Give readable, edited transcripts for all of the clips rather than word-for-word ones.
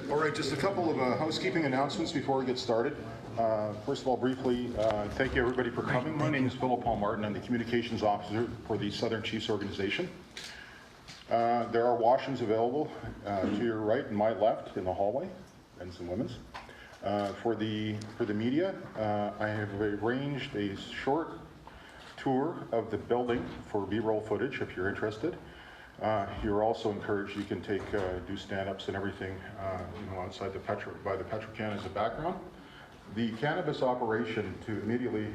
All right, just a couple of housekeeping announcements before we get started. First of all, briefly, thank you everybody for coming. My name is Philip Paul Martin. I'm the Communications Officer for the Southern Chiefs Organization. There are washrooms available to your right and my left in the hallway, men's and women's. For the media, I have arranged a short tour of the building for B-roll footage if you're interested. You're also encouraged, you can take do stand-ups and everything outside by the Petrocan as a background. The cannabis operation to immediately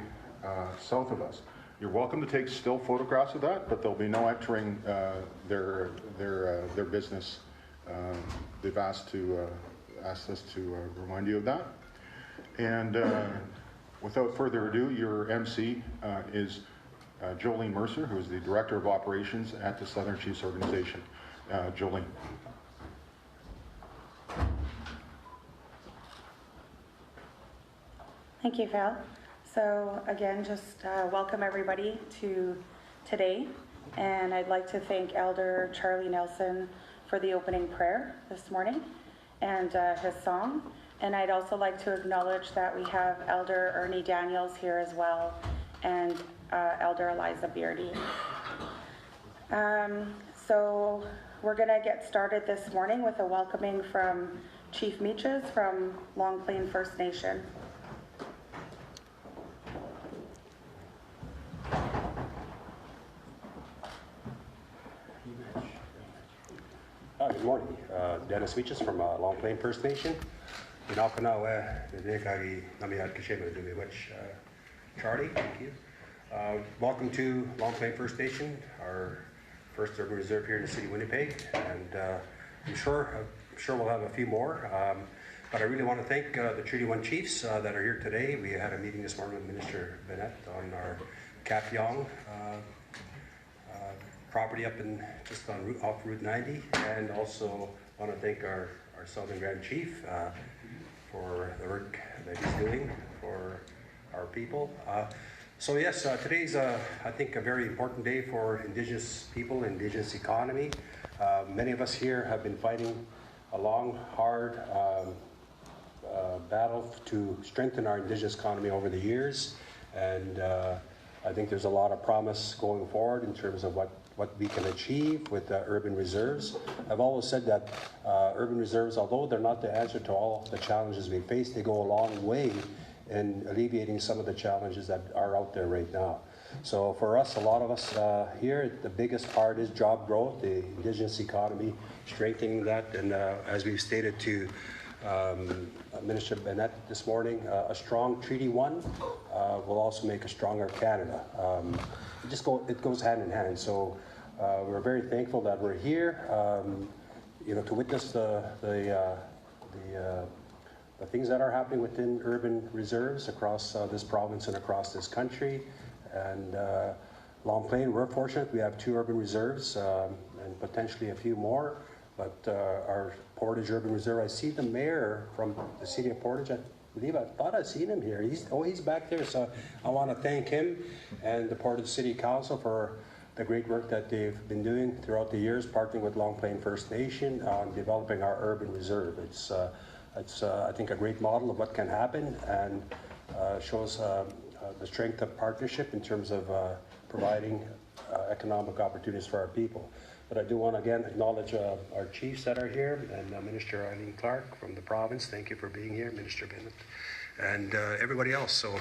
south of us, you're welcome to take still photographs of that, but there'll be no entering their business. They've asked us to remind you of that. And without further ado, your MC is Jolene Mercer, who is the Director of Operations at the Southern Chiefs Organization. Jolene. Thank you, Phil. So again, just welcome everybody to today. And I'd like to thank Elder Charlie Nelson for the opening prayer this morning and his song. And I'd also like to acknowledge that we have Elder Ernie Daniels here as well, and Elder Eliza Beardy. So we're going to get started this morning with a welcoming from Chief Meaches from Long Plain First Nation. Good morning. Dennis Meaches from Long Plain First Nation. Charlie, thank you. Welcome to Long Plain First Nation, our first urban reserve here in the city of Winnipeg, and I'm sure we'll have a few more. But I really want to thank the Treaty 1 Chiefs that are here today. We had a meeting this morning with Minister Bennett on our Kapyong property up just off Route 90, and also want to thank our Southern Grand Chief for the work that he's doing for our people. So yes, today's I think a very important day for Indigenous people, Indigenous economy. Many of us here have been fighting a long, hard battle to strengthen our Indigenous economy over the years, and I think there's a lot of promise going forward in terms of what we can achieve with urban reserves. I've always said that urban reserves, although they're not the answer to all the challenges we face, they go a long way in alleviating some of the challenges that are out there right now. So for us, a lot of us here, the biggest part is job growth, the Indigenous economy, strengthening that, and as we've stated to Minister Bennett this morning, a strong Treaty 1 will also make a stronger Canada. It goes hand in hand. So we're very thankful that we're here, to witness the things that are happening within urban reserves across this province and across this country. And Long Plain, we're fortunate. We have 2 urban reserves and potentially a few more. But our Portage Urban Reserve, I see the mayor from the city of Portage. I thought I'd seen him here. He's back there. So I want to thank him and the Portage City Council for the great work that they've been doing throughout the years, partnering with Long Plain First Nation on developing our urban reserve. It's I think, a great model of what can happen, and shows the strength of partnership in terms of providing economic opportunities for our people. But I do want to again acknowledge our chiefs that are here, and Minister Eileen Clark from the province. Thank you for being here, Minister Bennett, and everybody else. So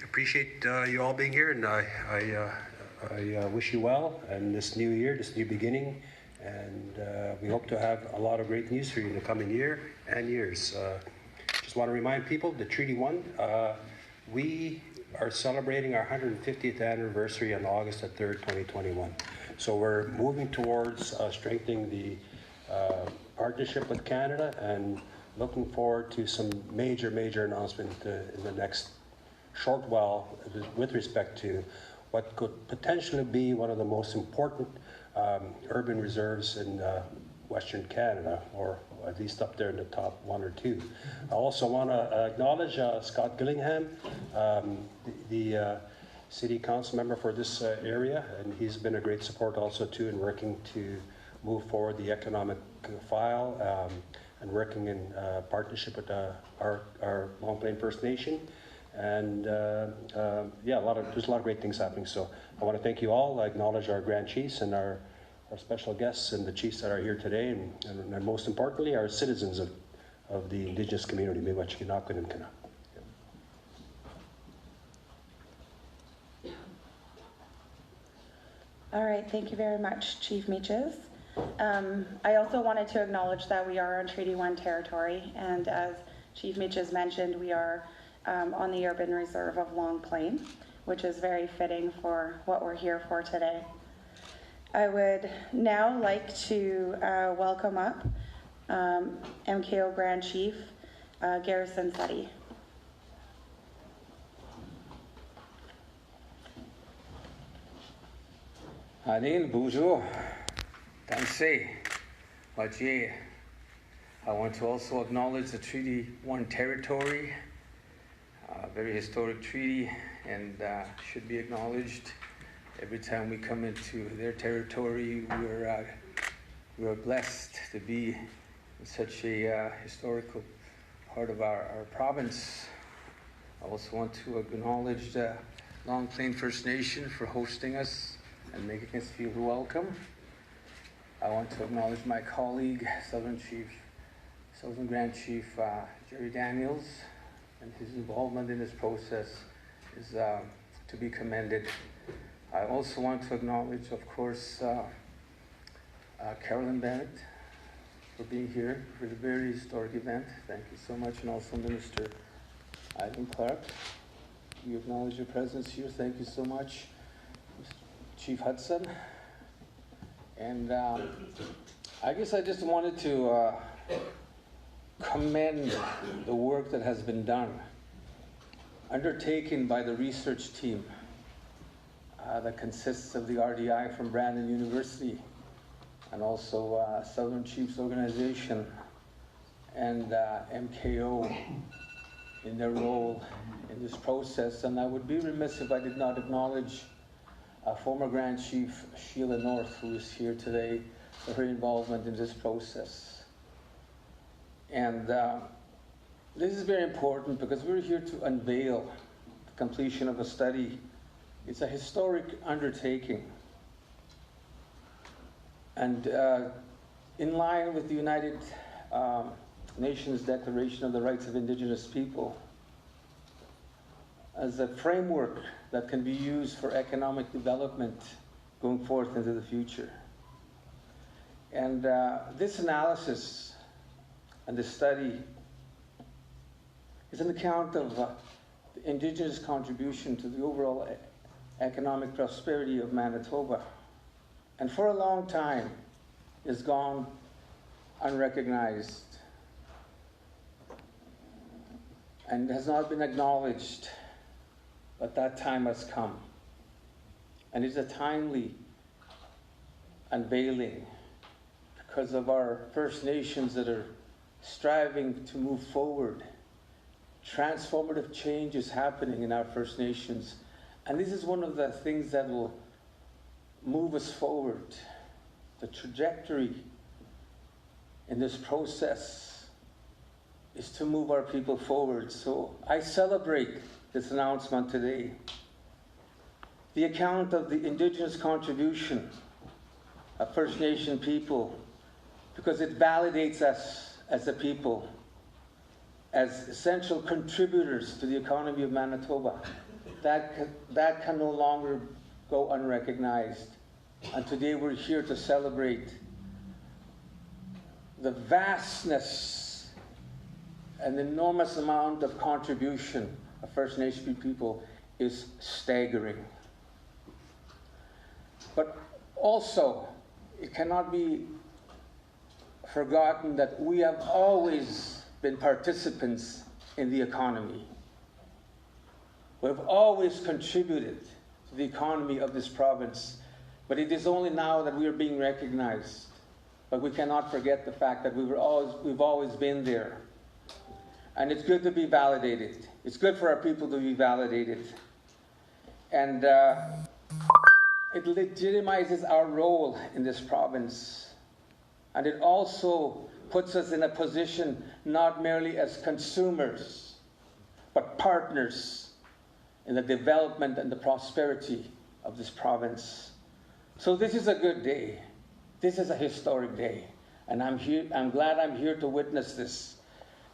appreciate you all being here, and I wish you well in this new year, this new beginning, and we hope to have a lot of great news for you in the coming year and years. Just want to remind people, the Treaty 1, we are celebrating our 150th anniversary on August 3rd, 2021. So we're moving towards strengthening the partnership with Canada, and looking forward to some major announcement in the next short while with respect to what could potentially be one of the most important urban reserves in Western Canada, or at least up there in the top 1 or 2. I also want to acknowledge Scott Gillingham, the city council member for this area, and he's been a great support also too in working to move forward the economic file and working in partnership with our Long Plain First Nation. And yeah, there's a lot of great things happening. So I want to thank you all. I acknowledge our Grand Chiefs and our special guests and the chiefs that are here today, and most importantly, our citizens of the Indigenous community. All right, thank you very much, Chief Meaches. I also wanted to acknowledge that we are on Treaty 1 territory, and as Chief Meaches mentioned, we are on the urban reserve of Long Plain, which is very fitting for what we're here for today. I would now like to welcome up MKO Grand Chief Garrison Sutty. Anil bonjour, Danse, Wajie. I want to also acknowledge the Treaty 1 territory, a very historic treaty, and should be acknowledged. Every time we come into their territory, we're blessed to be in such a historical part of our province. I also want to acknowledge the Long Plain First Nation for hosting us and making us feel welcome. I want to acknowledge my colleague, Southern Grand Chief Jerry Daniels, and his involvement in this process is to be commended. I also want to acknowledge, of course, Carolyn Bennett for being here for the very historic event. Thank you so much. And also Minister Ivan Clark. We acknowledge your presence here. Thank you so much. Chief Hudson. And I guess I just wanted to commend the work that has been done, undertaken by the research team that consists of the RDI from Brandon University and also Southern Chiefs Organization and MKO in their role in this process. And I would be remiss if I did not acknowledge former Grand Chief Sheila North, who is here today, for her involvement in this process. And this is very important because we're here to unveil the completion of a study. It's a historic undertaking. And in line with the United Nations Declaration of the Rights of Indigenous People, as a framework that can be used for economic development going forth into the future. And this analysis and this study is an account of the Indigenous contribution to the overall economic prosperity of Manitoba. And for a long time, has gone unrecognized and has not been acknowledged. But that time has come. And it's a timely unveiling because of our First Nations that are striving to move forward. Transformative change is happening in our First Nations. And this is one of the things that will move us forward. The trajectory in this process is to move our people forward. So I celebrate this announcement today. The account of the Indigenous contribution of First Nation people, because it validates us as a people, as essential contributors to the economy of Manitoba. That can no longer go unrecognized. And today we're here to celebrate the vastness and enormous amount of contribution of First Nation people is staggering. But also, it cannot be forgotten that we have always been participants in the economy. We've always contributed to the economy of this province, but it is only now that we are being recognized. But we cannot forget the fact that we've always been there. And it's good to be validated. It's good for our people to be validated. And it legitimizes our role in this province. And it also puts us in a position not merely as consumers, but partners in the development and the prosperity of this province. So this is a good day. This is a historic day. And I'm glad I'm here to witness this,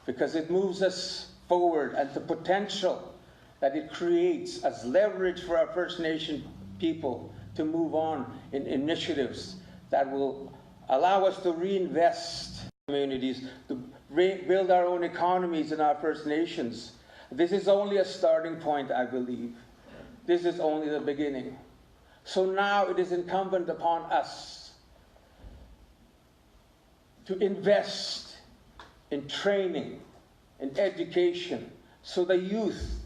because it moves us forward, and the potential that it creates as leverage for our First Nation people to move on in initiatives that will allow us to reinvest in communities, to build our own economies in our First Nations. This is only a starting point, I believe. This is only the beginning. So now it is incumbent upon us to invest in training, in education, so the youth,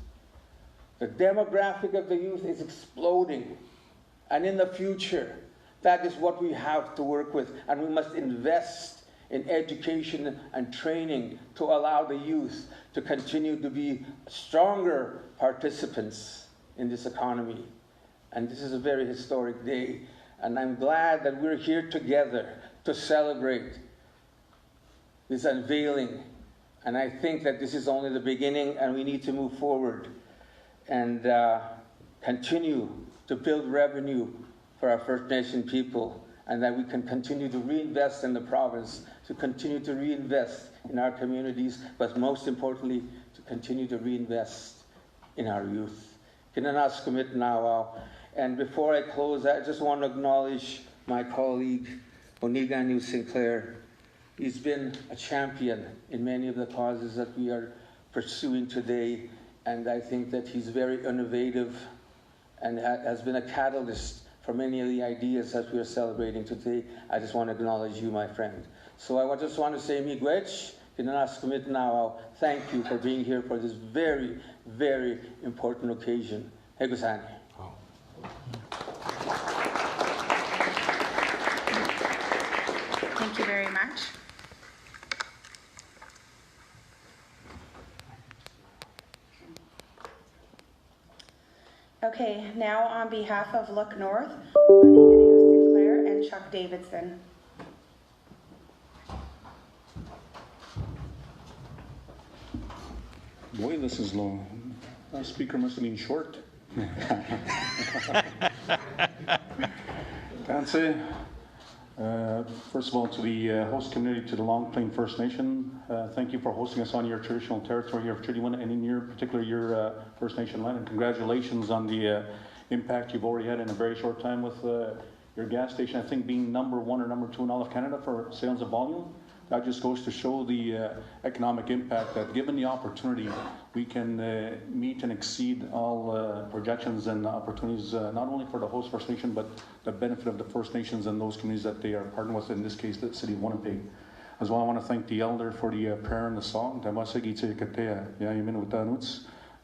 the demographic of the youth is exploding. And in the future, that is what we have to work with. And we must invest in education and training to allow the youth to continue to be stronger participants in this economy. And this is a very historic day. And I'm glad that we're here together to celebrate this unveiling. And I think that this is only the beginning, and we need to move forward and continue to build revenue for our First Nation people, and that we can continue to reinvest in the province, to continue to reinvest in our communities, but most importantly, to continue to reinvest in our youth. Kinanas commit now. And before I close, I just want to acknowledge my colleague, Oniganu Sinclair. He's been a champion in many of the causes that we are pursuing today, and I think that he's very innovative and has been a catalyst for many of the ideas that we are celebrating today. I just want to acknowledge you, my friend. So I just want to say, miigwech, kinanas commit now. Thank you for being here for this very, very important occasion. Hegusani. Thank you very much. Okay, now on behalf of Look North, Indigenous Sinclair and Chuck Davidson. Boy, this is long. That speaker must have been short. Tansi, first of all, to the host community, to the Long Plain First Nation, thank you for hosting us on your traditional territory here of Treaty 1 and in your particular your First Nation land. And congratulations on the impact you've already had in a very short time with your gas station, I think being #1 or #2 in all of Canada for sales of volume. That just goes to show the economic impact that given the opportunity, we can meet and exceed all projections and opportunities, not only for the host First Nation, but the benefit of the First Nations and those communities that they are partnered with, in this case, the City of Winnipeg. As well, I want to thank the elder for the prayer and the song.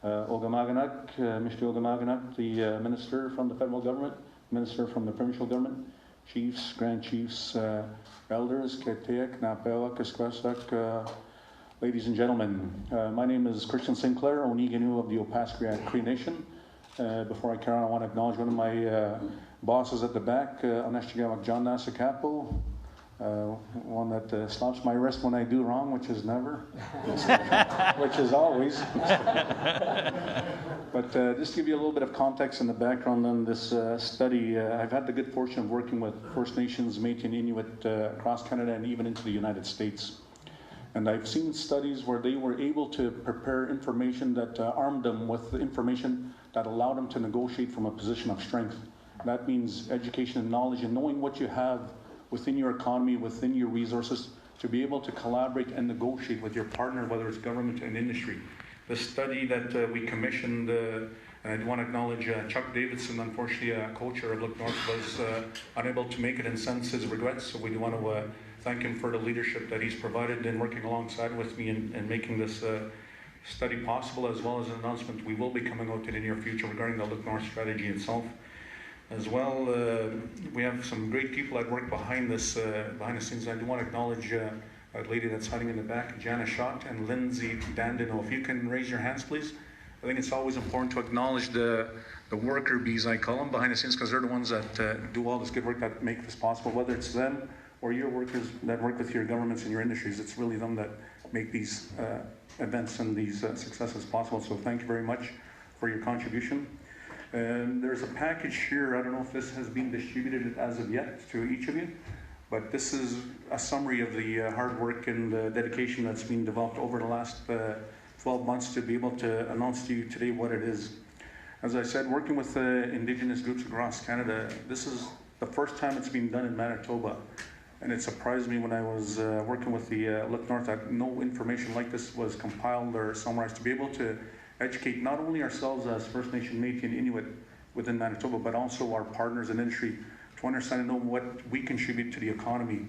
Ogamaganuk, Mr. Ogamaganuk, the minister from the federal government, minister from the provincial government, chiefs, grand chiefs, elders, Keteak, Napelak, Esquesak, ladies and gentlemen. My name is Christian Sinclair, Oniganu of the Opaskwayak Cree Nation. Before I carry on, I want to acknowledge one of my bosses at the back, Aneshtigawak John Nasakapo, one that slaps my wrist when I do wrong, which is never, which is always. But just to give you a little bit of context and the background on this study, I've had the good fortune of working with First Nations, Métis and Inuit across Canada and even into the United States. And I've seen studies where they were able to prepare information that armed them with the information that allowed them to negotiate from a position of strength. That means education and knowledge and knowing what you have within your economy, within your resources, to be able to collaborate and negotiate with your partner, whether it's government and industry. The study that we commissioned, and I want to acknowledge Chuck Davidson, unfortunately a co-chair of Look North, was unable to make it and sends his regrets, so we want to thank him for the leadership that he's provided in working alongside with me and making this study possible, as well as an announcement we will be coming out in the near future regarding the Look North strategy itself. As well, we have some great people that work behind this, behind the scenes. I do want to acknowledge a lady that's hiding in the back, Jana Schott and Lindsay Dandino. If you can raise your hands, please. I think it's always important to acknowledge the the worker bees, I call them, behind the scenes, because they're the ones that do all this good work that make this possible, whether it's them or your workers that work with your governments and your industries. It's really them that make these events and these successes possible. So thank you very much for your contribution. And there's a package here. I don't know if this has been distributed as of yet to each of you, but this is a summary of the hard work and dedication that's been developed over the last 12 months to be able to announce to you today what it is. As I said, working with Indigenous groups across Canada, this is the first time it's been done in Manitoba. And it surprised me when I was working with the Look North that no information like this was compiled or summarized, to be able to educate not only ourselves as First Nation, Métis and Inuit within Manitoba, but also our partners in industry to understand and know what we contribute to the economy.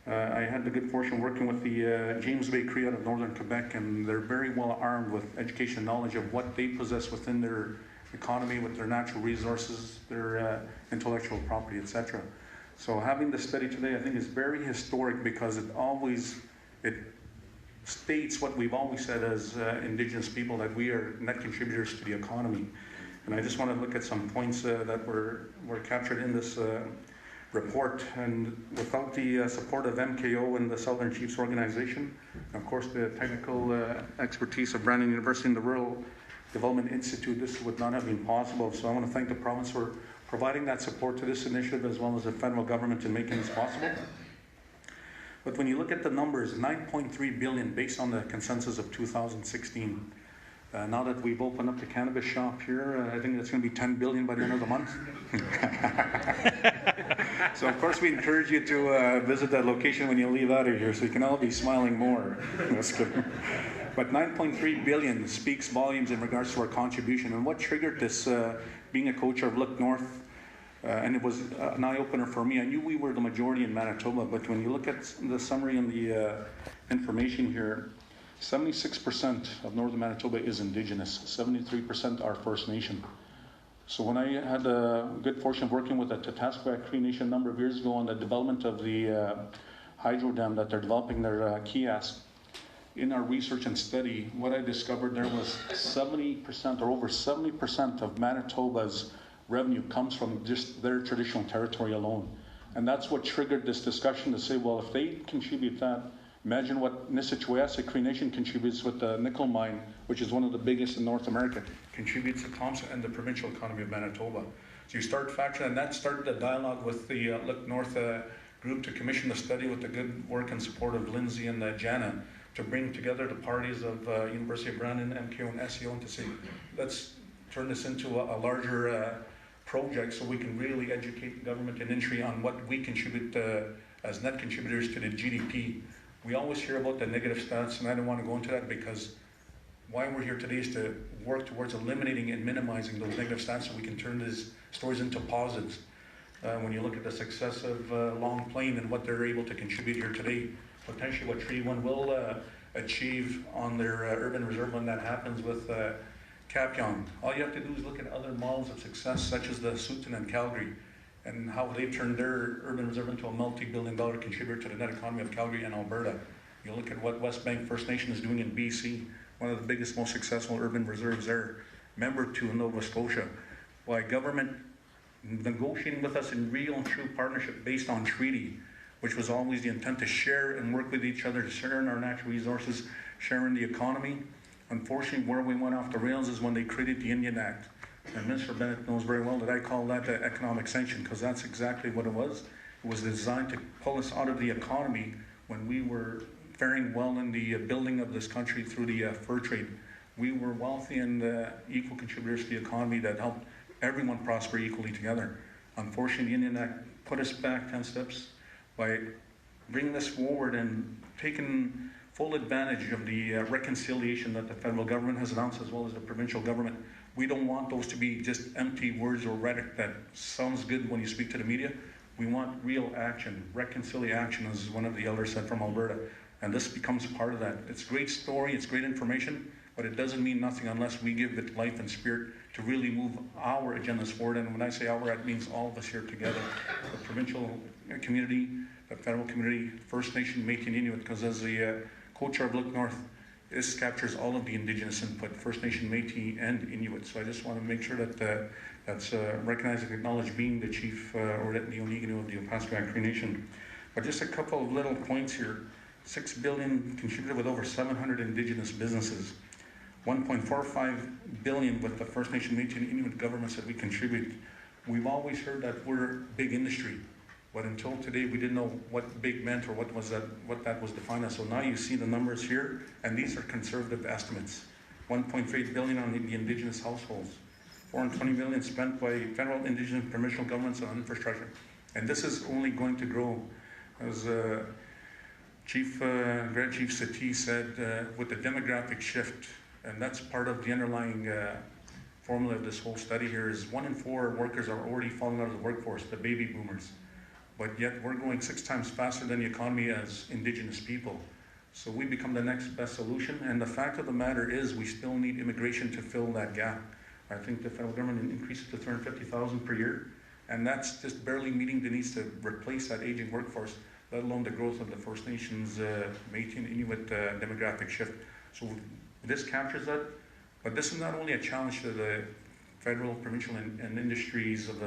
I had the good fortune working with the James Bay Cree out of northern Quebec, and they're very well armed with education and knowledge of what they possess within their economy, with their natural resources, their intellectual property, etc. So having this study today, I think, is very historic because it states what we've always said as Indigenous people, that we are net contributors to the economy. And I just want to look at some points that were captured in this report. And without the support of MKO and the Southern Chiefs Organization, of course the technical expertise of Brandon University and the Rural Development Institute, this would not have been possible. So I want to thank the province for providing that support to this initiative, as well as the federal government in making this possible. But when you look at the numbers, 9.3 billion based on the consensus of 2016. Now that we've opened up the cannabis shop here, I think it's going to be 10 billion by the end of the month. So of course we encourage you to visit that location when you leave out of here, so you can all be smiling more. Just kidding. But 9.3 billion speaks volumes in regards to our contribution. And what triggered this, being a co-chair of Look North, and it was an eye-opener for me. I knew we were the majority in Manitoba, but when you look at the summary and the information here, 76% of northern Manitoba is Indigenous, 73% are First Nation. So when I had the good fortune of working with the Tatasquatch Cree Nation a number of years ago on the development of the hydro dam that they're developing, their kiosk, in our research and study, what I discovered there was 70% or over 70% of Manitoba's revenue comes from just their traditional territory alone. And that's what triggered this discussion to say, well, if they contribute that, imagine what Nissequoyastic Cree Nation contributes with the nickel mine, which is one of the biggest in North America, contributes to Thompson and the provincial economy of Manitoba. So you start factoring, and that started the dialogue with the Look North group to commission the study with the good work and support of Lindsay and Jana, to bring together the parties of University of Brandon, MKO and SEO, and to say, let's turn this into a larger project so we can really educate government and industry on what we contribute as net contributors to the GDP. We always hear about the negative stats, and I don't want to go into that, because why we're here today is to work towards eliminating and minimizing those negative stats so we can turn these stories into positives. When you look at the success of Long Plain and what they're able to contribute here today, potentially what Treaty 1 will achieve on their urban reserve when that happens with Capyon. All you have to do is look at other models of success, such as the Sutton and Calgary, and how they've turned their urban reserve into a multi-billion-dollar contributor to the net economy of Calgary and Alberta. You look at what West Bank First Nation is doing in BC, one of the biggest, most successful urban reserves there, member to Nova Scotia. Why government negotiating with us in real and true partnership based on treaty, which was always the intent to share and work with each other, to share in our natural resources, share in the economy. Unfortunately, where we went off the rails is when they created the Indian Act. And Mr. Bennett knows very well that I call that economic sanction, because that's exactly what it was. It was designed to pull us out of the economy when we were faring well in the building of this country through the fur trade. We were wealthy and equal contributors to the economy that helped everyone prosper equally together. Unfortunately, the Indian Act put us back 10 steps by bringing this forward and taking full advantage of the reconciliation that the federal government has announced, as well as the provincial government. We don't want those to be just empty words or rhetoric that sounds good when you speak to the media. We want real action. Reconciliation, as one of the elders said from Alberta. And this becomes part of that. It's a great story, it's great information, but it doesn't mean nothing unless we give it life and spirit to really move our agendas forward. And when I say our, that means all of us here together. The provincial community, the federal community, First Nation, Métis and Inuit, because as the co-chair of Look North, this captures all of the Indigenous input, First Nation, Métis, and Inuit. So I just want to make sure that that's recognized and acknowledged, being the chief or the Oniginu of the Opaskwayak Cree Nation. But just a couple of little points here. 6 billion contributed with over 700 Indigenous businesses. 1.45 billion with the First Nation, Métis, and Inuit governments that we contribute. We've always heard that we're big industry, but until today we didn't know what big meant or what that was defined as. So now you see the numbers here, and these are conservative estimates. 1.3 billion on the Indigenous households, 420 million spent by federal, Indigenous, provincial governments on infrastructure, and this is only going to grow. As Grand Chief Sati said, with the demographic shift, and that's part of the underlying formula of this whole study here, is 1 in 4 workers are already falling out of the workforce, the baby boomers. But yet we're going 6 times faster than the economy as Indigenous people. So we become the next best solution, and the fact of the matter is we still need immigration to fill that gap. I think the federal government increased it to 350,000 per year, and that's just barely meeting the needs to replace that aging workforce, let alone the growth of the First Nations, Métis and Inuit demographic shift. So this captures that, but this is not only a challenge to the federal, provincial, and industries of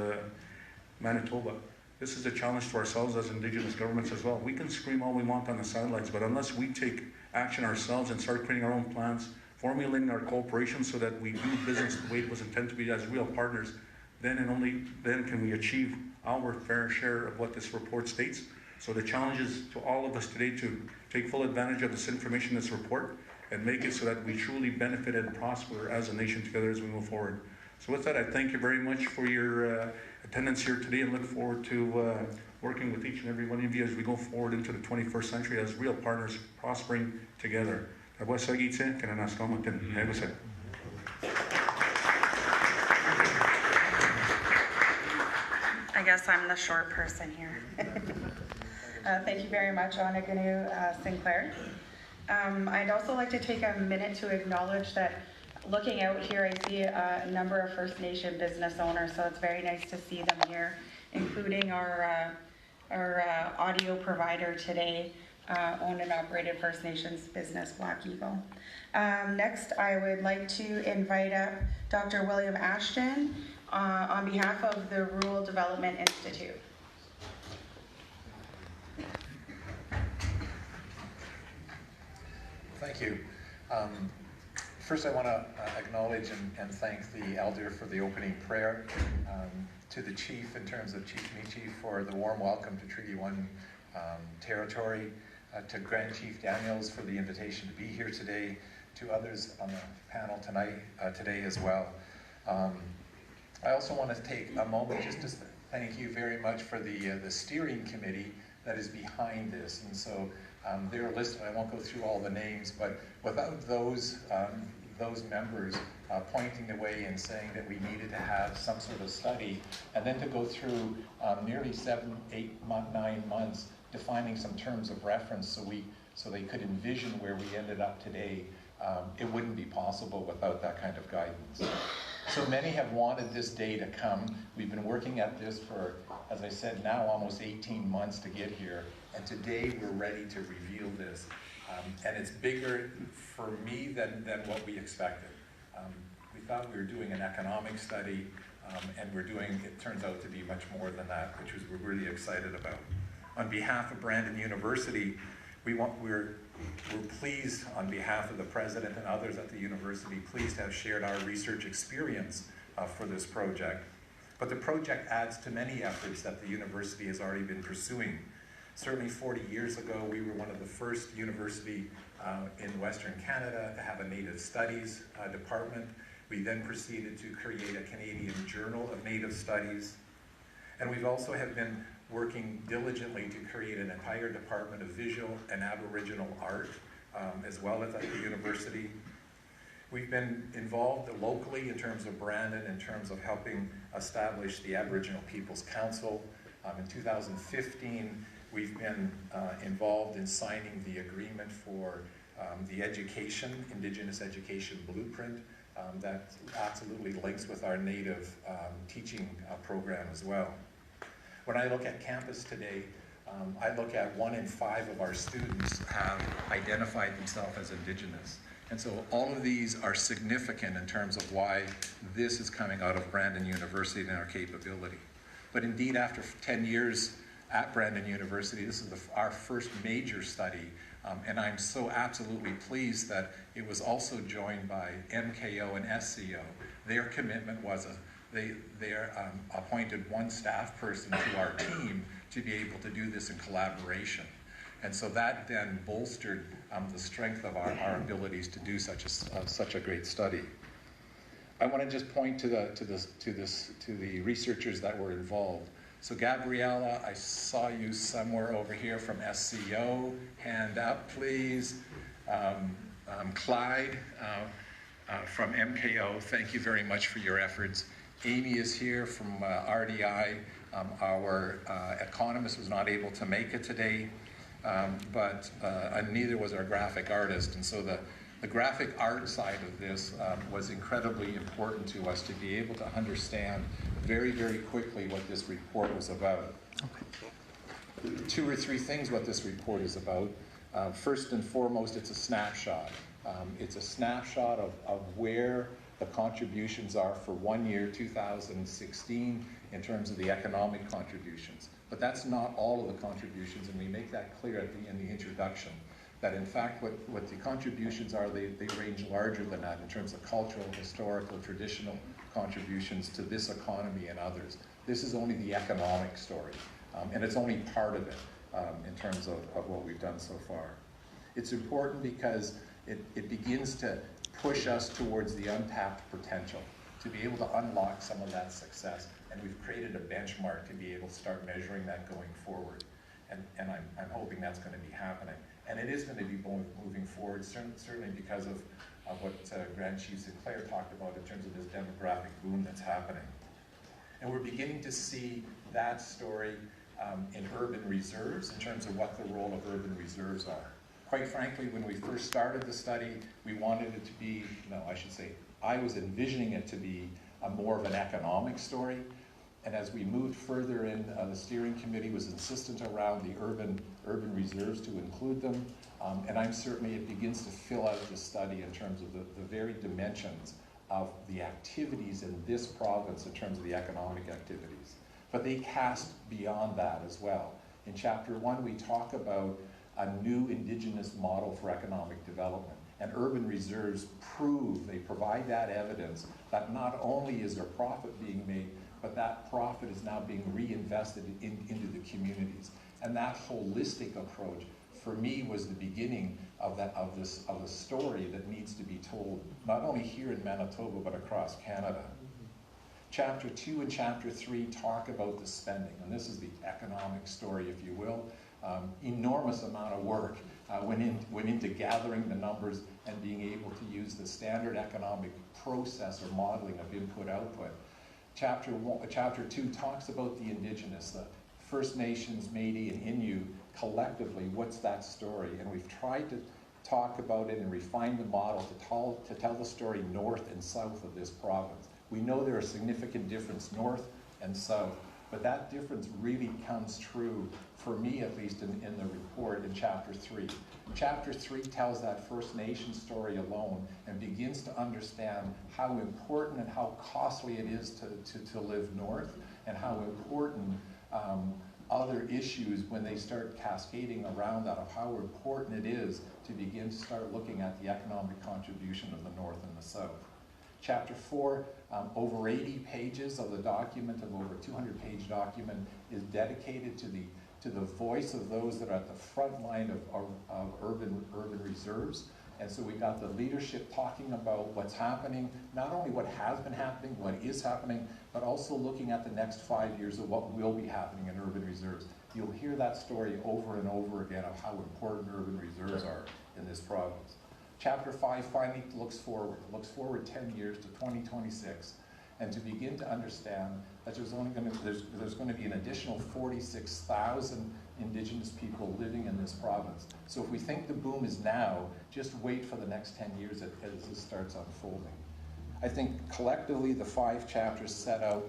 Manitoba. This is a challenge to ourselves as Indigenous governments as well. We can scream all we want on the sidelines, but unless we take action ourselves and start creating our own plans, formulating our cooperation so that we do business the way it was intended to be as real partners, then and only then can we achieve our fair share of what this report states. So the challenge is to all of us today to take full advantage of this information in this report and make it so that we truly benefit and prosper as a nation together as we move forward. So with that, I thank you very much for your attendance here today, and look forward to working with each and every one of you as we go forward into the 21st century as real partners prospering together. I guess I'm the short person here. Thank you very much, Oniginu Sinclair. I'd also like to take a minute to acknowledge that looking out here, I see a number of First Nation business owners, so it's very nice to see them here, including our audio provider today, owned and operated First Nations business, Black Eagle. Next, I would like to invite up Dr. William Ashton on behalf of the Rural Development Institute. Thank you. First, I want to acknowledge and thank the elder for the opening prayer, to the chief in terms of Chief Michi for the warm welcome to Treaty 1 territory, to Grand Chief Daniels for the invitation to be here today, to others on the panel today as well. I also want to take a moment just to thank you very much for the steering committee that is behind this. And so they're listed. I won't go through all the names, but without those members pointing the way and saying that we needed to have some sort of study, and then to go through nearly 7, 8, 9 months defining some terms of reference so they could envision where we ended up today, it wouldn't be possible without that kind of guidance. So many have wanted this day to come. We've been working at this for, as I said, now almost 18 months to get here. And today we're ready to reveal this. And it's bigger for me than what we expected. We thought we were doing an economic study, and it turns out to be much more than that, which we're really excited about. On behalf of Brandon University, we're pleased, on behalf of the president and others at the university, pleased to have shared our research experience for this project. But the project adds to many efforts that the university has already been pursuing. Certainly 40 years ago, we were one of the first university in Western Canada to have a Native Studies department. We then proceeded to create a Canadian Journal of Native Studies. And we've also have been working diligently to create an entire department of visual and Aboriginal art, as well as at the university. We've been involved locally in terms of Brandon, in terms of helping establish the Aboriginal People's Council. In 2015, we've been involved in signing the agreement for the Indigenous education blueprint that absolutely links with our Native teaching program as well. When I look at campus today, I look at 1 in 5 of our students have identified themselves as Indigenous. And so all of these are significant in terms of why this is coming out of Brandon University and our capability. But indeed, after 10 years at Brandon University, this is our first major study, and I'm so absolutely pleased that it was also joined by MKO and SCO. Their commitment was they appointed one staff person to our team to be able to do this in collaboration. And so that then bolstered the strength of our abilities to do such a great study. I want to just point to the researchers that were involved. So Gabriella, I saw you somewhere over here from SCO. Hand up, please. Clyde from MKO, thank you very much for your efforts. Amy is here from RDI. Our economist was not able to make it today, but neither was our graphic artist. And so the graphic art side of this was incredibly important to us to be able to understand very, very quickly what this report was about. Okay. 2 or 3 things what this report is about. First and foremost, it's a snapshot. It's a snapshot of where the contributions are for 1 year, 2016, in terms of the economic contributions. But that's not all of the contributions, and we make that clear in the introduction, that in fact what the contributions are, they range larger than that in terms of cultural, historical, traditional contributions to this economy and others. This is only the economic story, and it's only part of it in terms of what we've done so far. It's important because it begins to push us towards the untapped potential, to be able to unlock some of that success. And we've created a benchmark to be able to start measuring that going forward. And I'm hoping that's going to be happening. And it is going to be moving forward, certainly because of what Grand Chief Sinclair talked about in terms of this demographic boom that's happening. And we're beginning to see that story in urban reserves in terms of what the role of urban reserves are. Quite frankly, when we first started the study, we wanted it to be, I was envisioning it to be more of an economic story. And as we moved further in, the steering committee was insistent around the urban reserves to include them. And it begins to fill out the study in terms of the very dimensions of the activities in this province in terms of the economic activities. But they cast beyond that as well. In Chapter 1, we talk about a new Indigenous model for economic development. And urban reserves they provide that evidence that not only is there profit being made, but that profit is now being reinvested into the communities. And that holistic approach, for me, was the beginning of the story that needs to be told, not only here in Manitoba, but across Canada. Chapter 2 and Chapter 3 talk about the spending, and this is the economic story, if you will. Enormous amount of work went into gathering the numbers and being able to use the standard economic process or modeling of input-output. Chapter 2 talks about the Indigenous, the First Nations, Métis, and Innu, collectively, what's that story? And we've tried to talk about it and refine the model to tell the story north and south of this province. We know there are significant differences north and south, but that difference really comes true, for me at least, in the report in Chapter 3. Chapter 3 tells that First Nation story alone and begins to understand how important and how costly it is to live north, and how important other issues, when they start cascading around that, of how important it is to begin to start looking at the economic contribution of the north and the south. Chapter 4, over 80 pages of the document, of over 200-page document, is dedicated to the voice of those that are at the front line of urban reserves. And so we got the leadership talking about what's happening, not only what has been happening, what is happening, but also looking at the next 5 years of what will be happening in urban reserves. You'll hear that story over and over again of how important urban reserves are in this province. Chapter 5 finally looks forward. It looks forward 10 years to 2026, and to begin to understand that there's going to be an additional 46,000 Indigenous people living in this province. So if we think the boom is now, just wait for the next 10 years as this starts unfolding. I think collectively the 5 chapters set out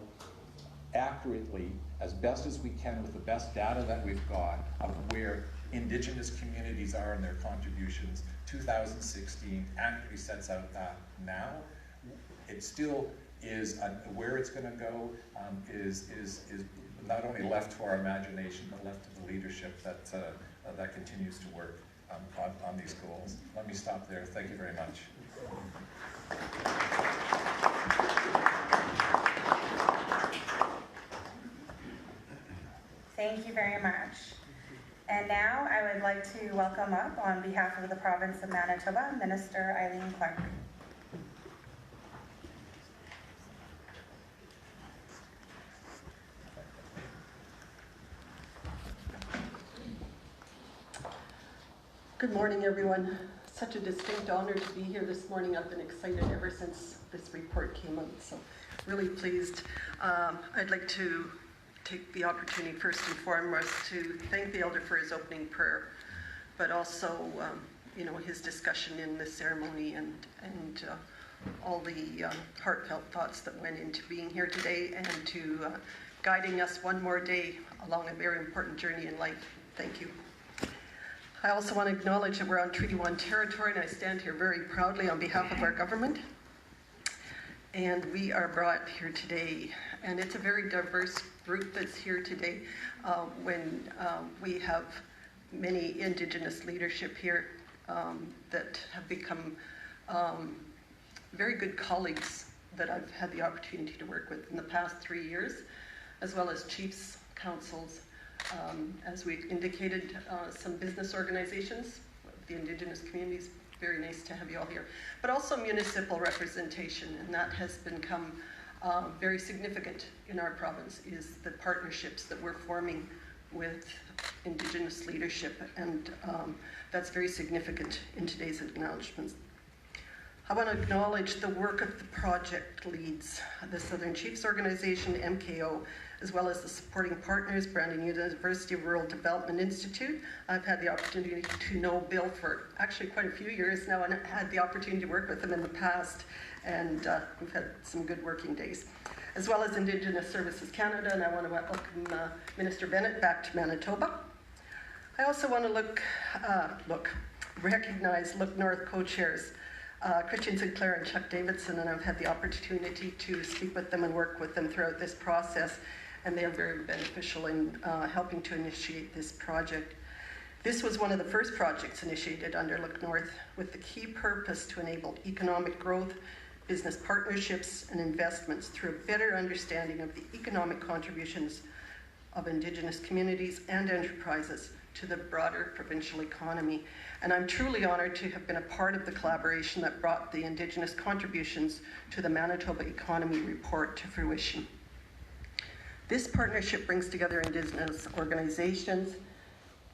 accurately, as best as we can with the best data that we've got, of where Indigenous communities are and their contributions. 2016 accurately sets out that now. It still is, where it's going to go is not only left to our imagination, but left to the leadership that continues to work on these goals. Let me stop there. Thank you very much. Thank you very much. And now I would like to welcome up, on behalf of the province of Manitoba, Minister Eileen Clark. Good morning, everyone. Such a distinct honor to be here this morning. I've been excited ever since this report came out, so really pleased. I'd like to take the opportunity first and foremost to thank the Elder for his opening prayer, but also, his discussion in the ceremony and all the heartfelt thoughts that went into being here today and to guiding us one more day along a very important journey in life. Thank you. I also want to acknowledge that we're on Treaty 1 territory, and I stand here very proudly on behalf of our government. And we are brought here today, and it's a very diverse group that's here today when we have many Indigenous leadership here that have become very good colleagues that I've had the opportunity to work with in the past 3 years, as well as chiefs, councils, as we indicated, some business organizations, the Indigenous communities. Very nice to have you all here. But also municipal representation, and that has become very significant in our province, is the partnerships that we're forming with Indigenous leadership, and that's very significant in today's acknowledgements. I want to acknowledge the work of the project leads, the Southern Chiefs Organization, MKO, as well as the supporting partners, Brandon University Rural Development Institute. I've had the opportunity to know Bill for actually quite a few years now, and I had the opportunity to work with him in the past, and we've had some good working days. As well as Indigenous Services Canada, and I want to welcome Minister Bennett back to Manitoba. I also want to recognize Look North co-chairs, Christian Sinclair and Chuck Davidson, and I've had the opportunity to speak with them and work with them throughout this process, and they are very beneficial in helping to initiate this project. This was one of the first projects initiated under Look North with the key purpose to enable economic growth, business partnerships, and investments through a better understanding of the economic contributions of Indigenous communities and enterprises to the broader provincial economy. And I'm truly honored to have been a part of the collaboration that brought the Indigenous contributions to the Manitoba Economy Report to fruition. This partnership brings together Indigenous organizations,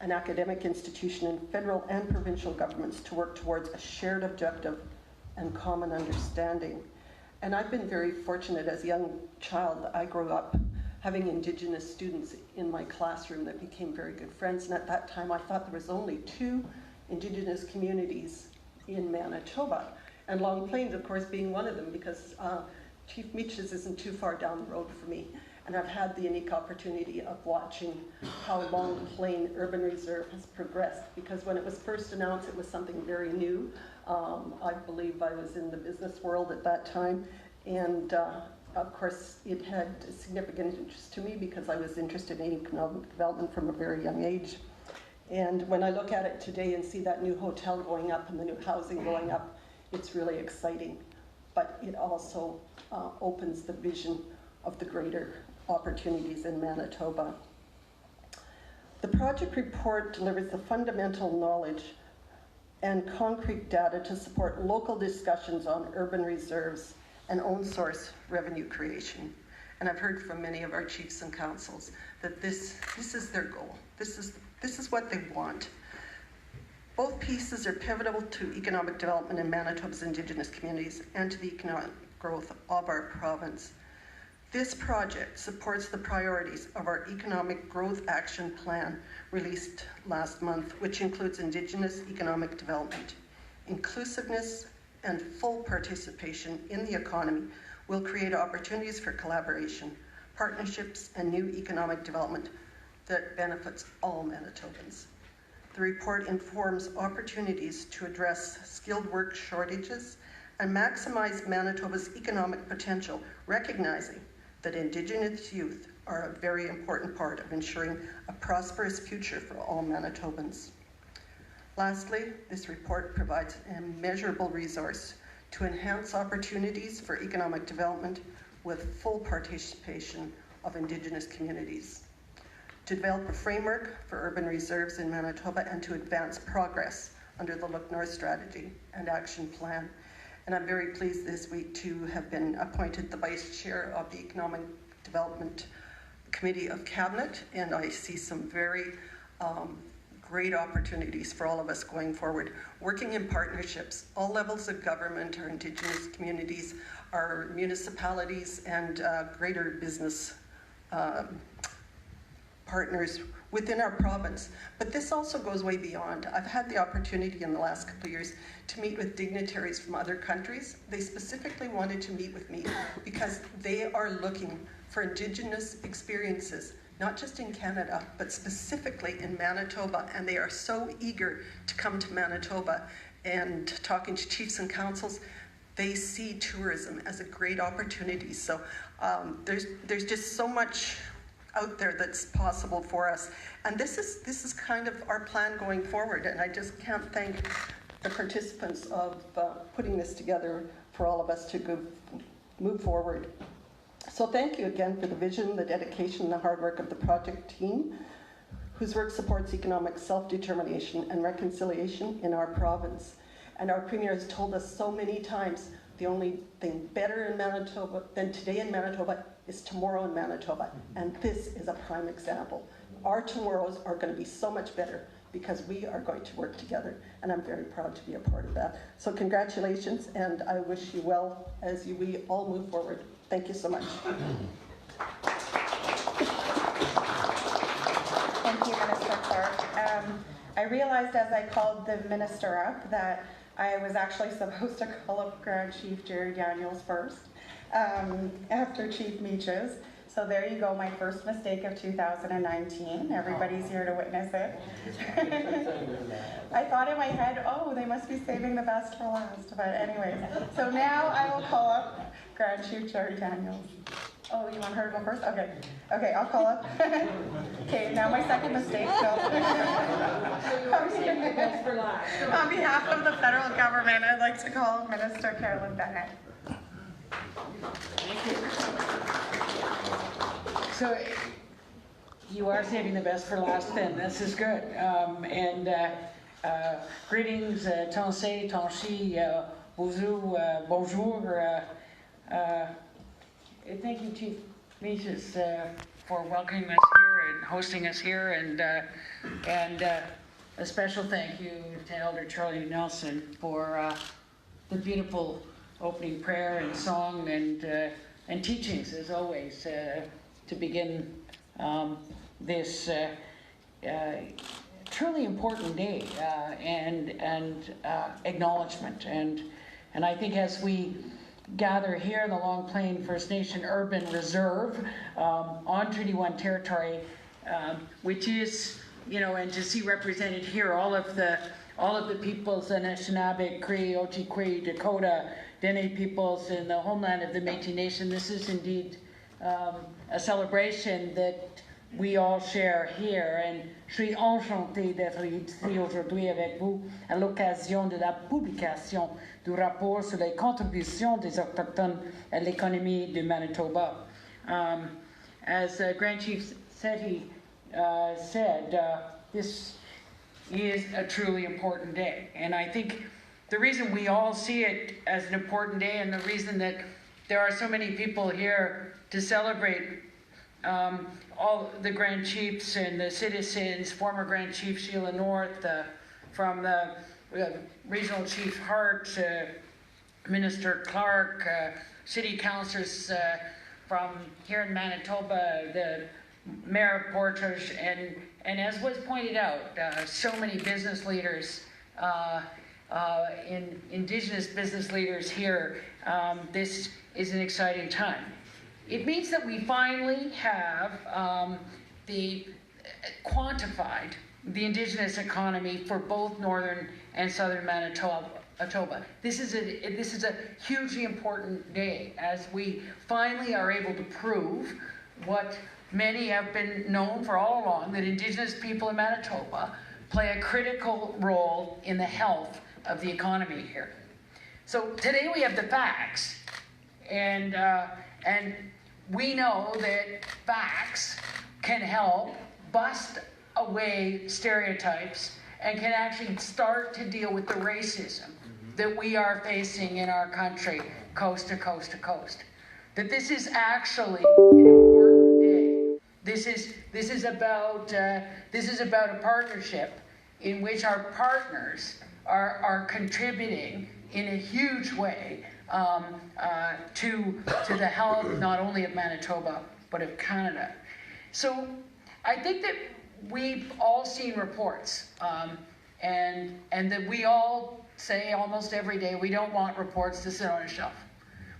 an academic institution, and federal and provincial governments to work towards a shared objective and common understanding. And I've been very fortunate as a young child. I grew up having Indigenous students in my classroom that became very good friends. And at that time, I thought there was only 2 Indigenous communities in Manitoba. And Long Plains, of course, being one of them, because Chief Meaches isn't too far down the road for me. And I've had the unique opportunity of watching how Long Plain Urban Reserve has progressed, because when it was first announced, it was something very new. I believe I was in the business world at that time, and of course it had significant interest to me because I was interested in economic development from a very young age. And when I look at it today and see that new hotel going up and the new housing going up, it's really exciting. But it also opens the vision of the greater opportunities in Manitoba. The project report delivers the fundamental knowledge and concrete data to support local discussions on urban reserves and own source revenue creation. And I've heard from many of our chiefs and councils that this is their goal. This is what they want. Both pieces are pivotal to economic development in Manitoba's Indigenous communities and to the economic growth of our province. This project supports the priorities of our Economic Growth Action Plan released last month, which includes Indigenous economic development. Inclusiveness and full participation in the economy will create opportunities for collaboration, partnerships, and new economic development that benefits all Manitobans. The report informs opportunities to address skilled work shortages and maximize Manitoba's economic potential, recognizing that Indigenous youth are a very important part of ensuring a prosperous future for all Manitobans. Lastly, this report provides a measurable resource to enhance opportunities for economic development with full participation of Indigenous communities, to develop a framework for urban reserves in Manitoba, and to advance progress under the Look North Strategy and Action Plan. And I'm very pleased this week to have been appointed the Vice Chair of the Economic Development Committee of Cabinet, and I see some very great opportunities for all of us going forward. Working in partnerships, all levels of government, our Indigenous communities, our municipalities, and greater business partners within our province. But this also goes way beyond. I've had the opportunity in the last couple of years to meet with dignitaries from other countries. They specifically wanted to meet with me because they are looking for Indigenous experiences, not just in Canada, but specifically in Manitoba, and they are so eager to come to Manitoba. And talking to chiefs and councils, they see tourism as a great opportunity. So there's just so much out there that's possible for us. And this is kind of our plan going forward, and I just can't thank the participants of putting this together for all of us to move forward. So thank you again for the vision, the dedication, and the hard work of the project team, whose work supports economic self-determination and reconciliation in our province. And our Premier has told us so many times, the only thing better in Manitoba than today in Manitoba is tomorrow in Manitoba. And this is a prime example. Our tomorrows are going to be so much better because we are going to work together, and I'm very proud to be a part of that. So congratulations, and I wish you well as we all move forward. Thank you so much. Thank you, Minister Clark. I realized as I called the minister up that I was actually supposed to call up Grand Chief Jerry Daniels first, after Chief Meaches. So there you go, my first mistake of 2019. Everybody's here to witness it. I thought in my head, oh, they must be saving the best for last. But anyways, so now I will call up Grand Chief Jerry Daniels. Oh, you want her to go first? Okay. Okay, I'll call up. Okay, now my second mistake. So. On behalf of the federal government, I'd like to call Minister Carolyn Bennett. Thank you. So you are saving the best for last then. This is good. Greetings, Tonsei, Tonshi, Bouzou, bonjour. Thank you, Chief Meaches, for welcoming us here and hosting us here, and a special thank you to Elder Charlie Nelson for the beautiful opening prayer and song and teachings, as always, to begin this truly important day and acknowledgement. And I think as we gather here in the Long Plain First Nation Urban Reserve on Treaty 1 territory, which is, and to see represented here all of the peoples, the Anishinaabe, Cree, Ochi-Cree, Dakota, Dene peoples in the homeland of the Métis Nation. This is indeed a celebration that we all share here, and je suis enchantée d'être ici aujourd'hui avec vous à l'occasion de la publication du rapport sur les contributions des Autochtones à l'économie de Manitoba. As Grand Chief Seti said, this is a truly important day, and I think the reason we all see it as an important day, and the reason that there are so many people here to celebrate all the Grand Chiefs and the citizens, former Grand Chief Sheila North, from the Regional Chief Hart, Minister Clark, City Councillors from here in Manitoba, the Mayor of Portage, and as was pointed out, so many business leaders, Indigenous business leaders here. This is an exciting time. It means that we finally have the quantified the Indigenous economy for both northern and southern Manitoba. This is a hugely important day as we finally are able to prove what many have been known for all along, that Indigenous people in Manitoba play a critical role in the health of the economy here. So today we have the facts, and we know that facts can help bust away stereotypes and can actually start to deal with the racism that we are facing in our country, coast to coast to coast. That this is actually an important day. This is about a partnership in which our partners are contributing in a huge way to the health not only of Manitoba but of Canada. So I think that we've all seen reports, and that we all say almost every day we don't want reports to sit on a shelf.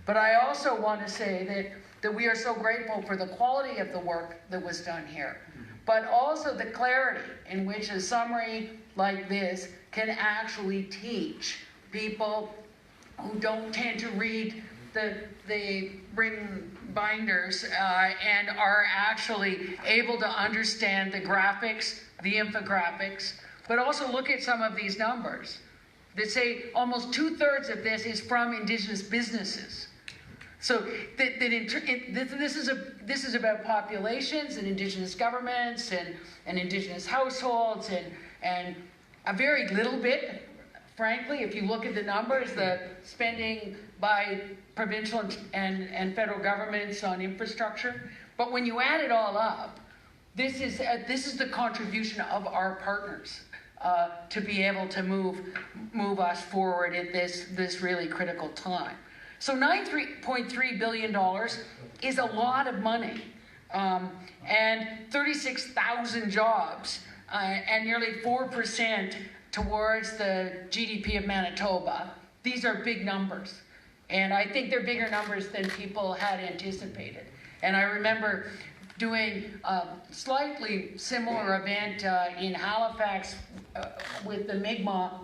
But I also want to say that we are so grateful for the quality of the work that was done here, but also the clarity in which a summary like this can actually teach people who don't tend to read the ring binders and are actually able to understand the graphics, the infographics, but also look at some of these numbers that say almost 2/3 of this is from Indigenous businesses. So this is about populations and Indigenous governments and Indigenous households and a very little bit, frankly, if you look at the numbers, the spending by provincial and federal governments on infrastructure. But when you add it all up, this is the contribution of our partners to be able to move us forward at this really critical time. So $9.3 billion is a lot of money, and 36,000 jobs, and nearly 4% towards the GDP of Manitoba. These are big numbers, and I think they're bigger numbers than people had anticipated. And I remember doing a slightly similar event in Halifax with the Mi'kmaq,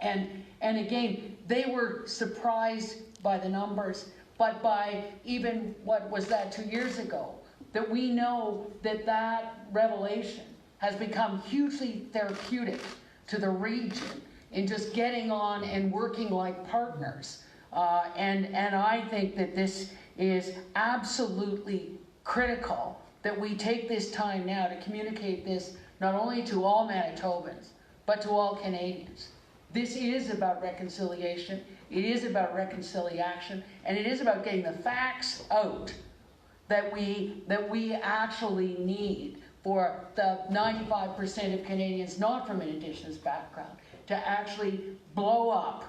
and again, they were surprised by the numbers, but by even what was that 2 years ago, that we know that revelation has become hugely therapeutic to the region in just getting on and working like partners. And I think that this is absolutely critical that we take this time now to communicate this not only to all Manitobans, but to all Canadians. This is about reconciliation, it is about reconciliation, and it is about getting the facts out that we actually need for the 95% of Canadians not from an Indigenous background to actually blow up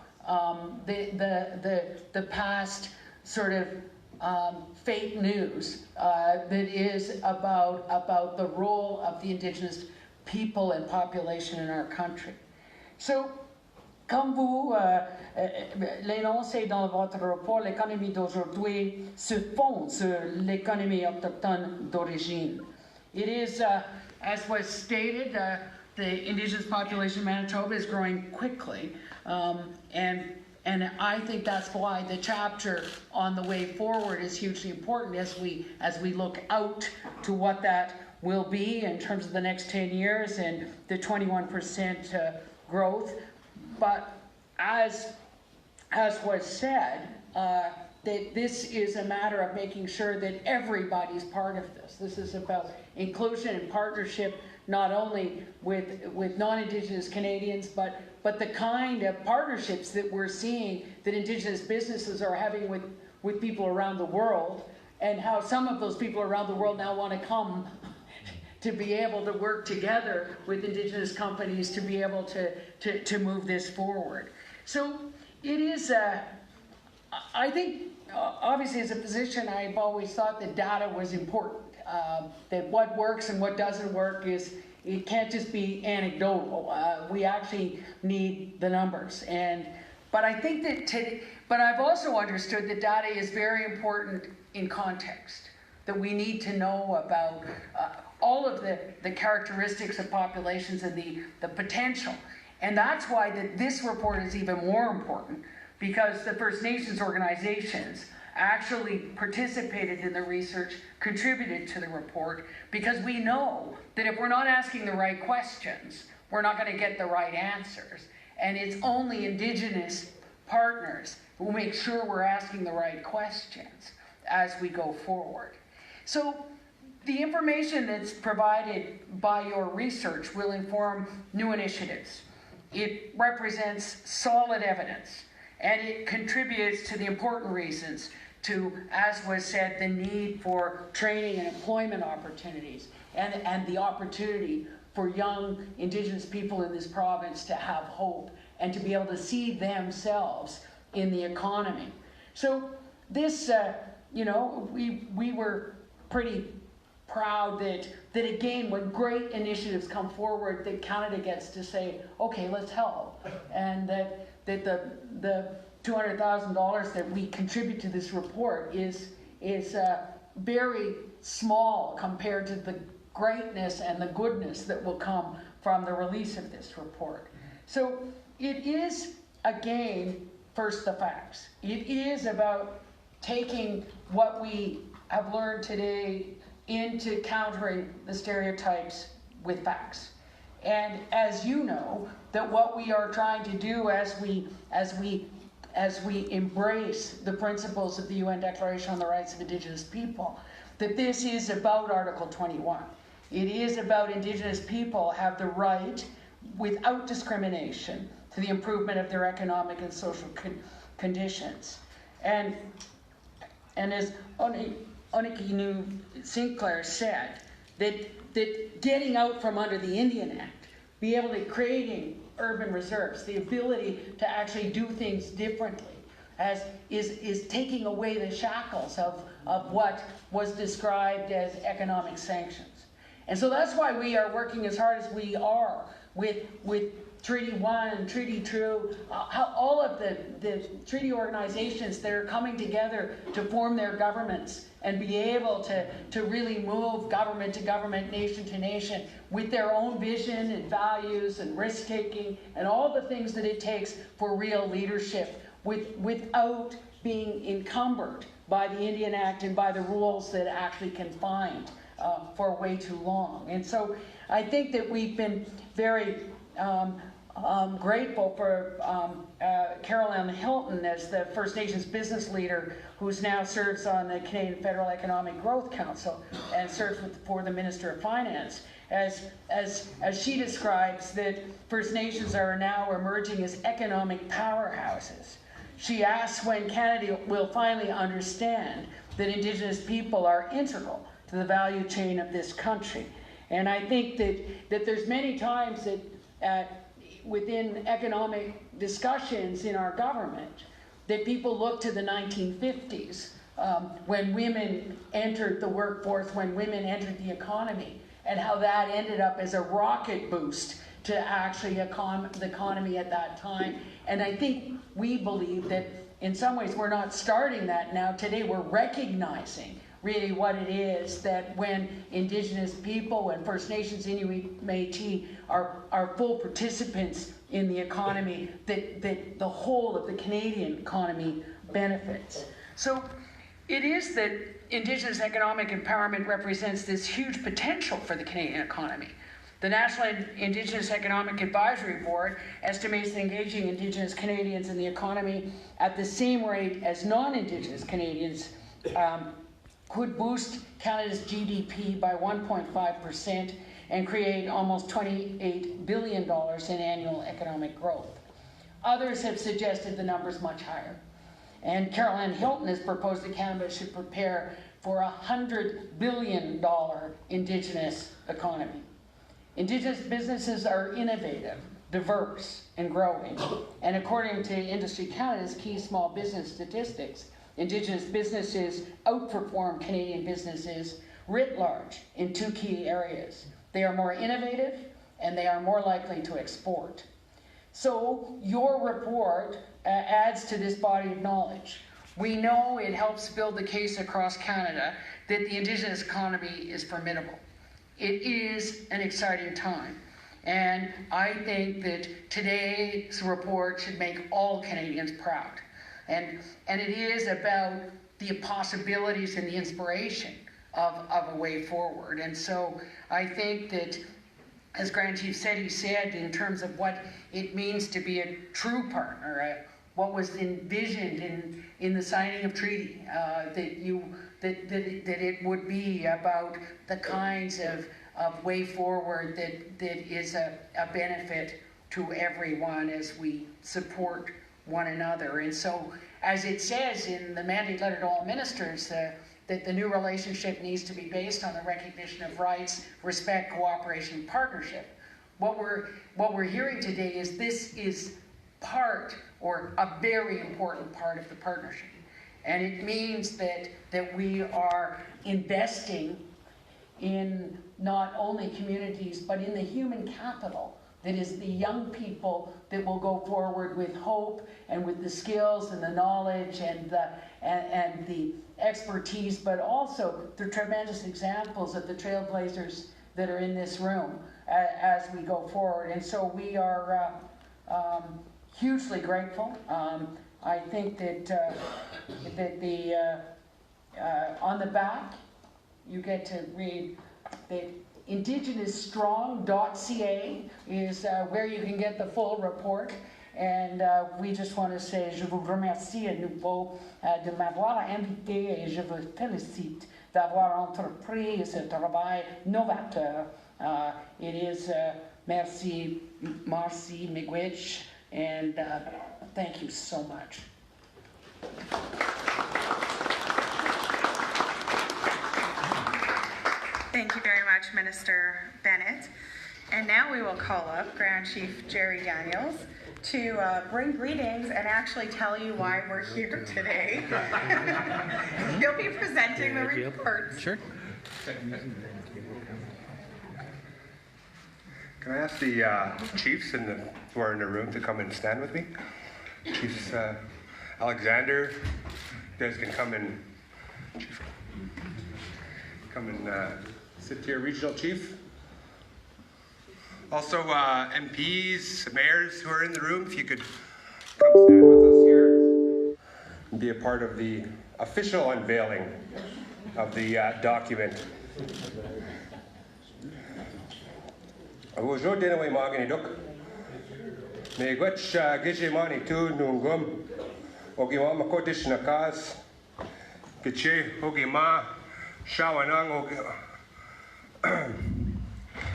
the past sort of fake news that is about the role of the Indigenous people and population in our country. So, comme vous l'énoncez dans votre rapport, l'économie d'aujourd'hui se fonde sur l'économie autochtone d'origine. It is, as was stated, the Indigenous population of Manitoba is growing quickly, and I think that's why the chapter on the way forward is hugely important as we look out to what that will be in terms of the next 10 years and the 21% growth. But as was said, that this is a matter of making sure that everybody's part of this. This is about inclusion and partnership, not only with non-Indigenous Canadians, but the kind of partnerships that we're seeing that Indigenous businesses are having with people around the world, and how some of those people around the world now want to come to be able to work together with Indigenous companies to be able to move this forward. So it is, I think, obviously as a physician, I've always thought that data was important, that what works and what doesn't work it can't just be anecdotal. We actually need the numbers. But I think but I've also understood that data is very important in context, that we need to know about all of the characteristics of populations and the potential. And that's why this report is even more important, because the First Nations organizations actually participated in the research, contributed to the report, because we know that if we're not asking the right questions, we're not going to get the right answers. And it's only Indigenous partners who make sure we're asking the right questions as we go forward. So the information that's provided by your research will inform new initiatives. It represents solid evidence, and it contributes to the important reasons to, as was said, the need for training and employment opportunities, and the opportunity for young Indigenous people in this province to have hope and to be able to see themselves in the economy. So this, we were pretty proud that again, when great initiatives come forward, that Canada gets to say, okay, let's help. And that the $200,000 that we contribute to this report is very small compared to the greatness and the goodness that will come from the release of this report. So it is, again, first the facts. It is about taking what we have learned today into countering the stereotypes with facts. And as you know, that what we are trying to do as we embrace the principles of the UN Declaration on the Rights of Indigenous People, that this is about Article 21. It is about Indigenous people have the right, without discrimination, to the improvement of their economic and social conditions. And as Onikinu Sinclair said, that getting out from under the Indian Act, be able to creating urban reserves, the ability to actually do things differently, is taking away the shackles of what was described as economic sanctions. And so that's why we are working as hard as we are with Treaty 1, Treaty 2, all of the treaty organizations that are coming together to form their governments and be able to really move government to government, nation to nation, with their own vision and values and risk-taking and all the things that it takes for real leadership without being encumbered by the Indian Act and by the rules that actually confined for way too long. And so I think that we've been very grateful for Caroline Hilton as the First Nations business leader, who's now serves on the Canadian Federal Economic Growth Council and serves for the Minister of Finance, as she describes that First Nations are now emerging as economic powerhouses. She asks when Canada will finally understand that Indigenous people are integral to the value chain of this country. And I think that there's many times that within economic discussions in our government that people look to the 1950s when women entered the workforce, when women entered the economy, and how that ended up as a rocket boost to actually the economy at that time. And I think we believe that in some ways we're not starting that now. Today we're recognizing really what it is that when Indigenous people and First Nations, Inuit, Métis are full participants in the economy, that the whole of the Canadian economy benefits. So it is that Indigenous economic empowerment represents this huge potential for the Canadian economy. The National Indigenous Economic Advisory Board estimates that engaging Indigenous Canadians in the economy at the same rate as non-Indigenous Canadians could boost Canada's GDP by 1.5% and create almost $28 billion in annual economic growth. Others have suggested the numbers much higher. And Caroline Hilton has proposed that Canada should prepare for a $100 billion Indigenous economy. Indigenous businesses are innovative, diverse, and growing. And according to Industry Canada's key small business statistics, Indigenous businesses outperform Canadian businesses writ large in two key areas. They are more innovative and they are more likely to export. So your report adds to this body of knowledge. We know it helps build the case across Canada that the Indigenous economy is formidable. it is an exciting time. And I think that today's report should make all Canadians proud. And it is about the possibilities and the inspiration of a way forward. And so I think that, as Grand Chief said, he said in terms of what it means to be a true partner, what was envisioned in the signing of treaty, that it would be about the kinds of way forward that is a benefit to everyone as we support one another. And so, as it says in the mandate letter to all ministers, that the new relationship needs to be based on the recognition of rights, respect, cooperation, partnership. What we're hearing today is this is part, or a very important part of the partnership. And it means that we are investing in not only communities, but in the human capital that is the young people that will go forward with hope and with the skills and the knowledge and the expertise, but also the tremendous examples of the trailblazers that are in this room as we go forward. And so we are hugely grateful. I think that on the back you get to read that IndigenousStrong.ca is where you can get the full report. And we just want to say, je vous remercie à nouveau de m'avoir invité et je vous félicite d'avoir entrepris ce travail novateur. It is merci, Marcy Miigwech, and thank you so much. Thank you very much, Minister Bennett. And now we will call up Grand Chief Jerry Daniels to bring greetings and actually tell you why we're here today. He'll be presenting the report. Sure. Can I ask the chiefs who are in the room to come and stand with me? Chiefs Alexander, you guys can come and sit to your regional chief. Also, MPs, mayors who are in the room, if you could come stand with us here and be a part of the official unveiling of the document. Bonjour, Dinaway Magani Duk. May Gwetch Gijimani tu Nungum, Ogima Makodish Nakas, Giche, Ogima, Shawanang,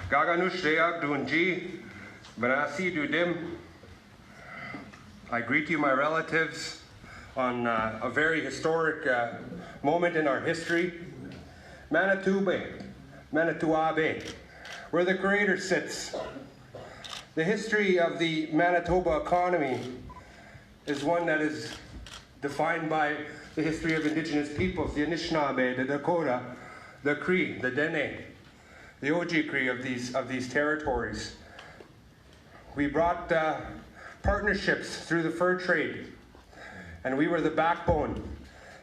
Gaganush Deag Dunji, Banasi Dudim. I greet you, my relatives, on a very historic moment in our history. Manitoba, where the Creator sits. The history of the Manitoba economy is one that is defined by the history of Indigenous peoples, the Anishinaabe, the Dakota, the Cree, the Dene, the Ojibwe of these territories. We brought partnerships through the fur trade, and we were the backbone,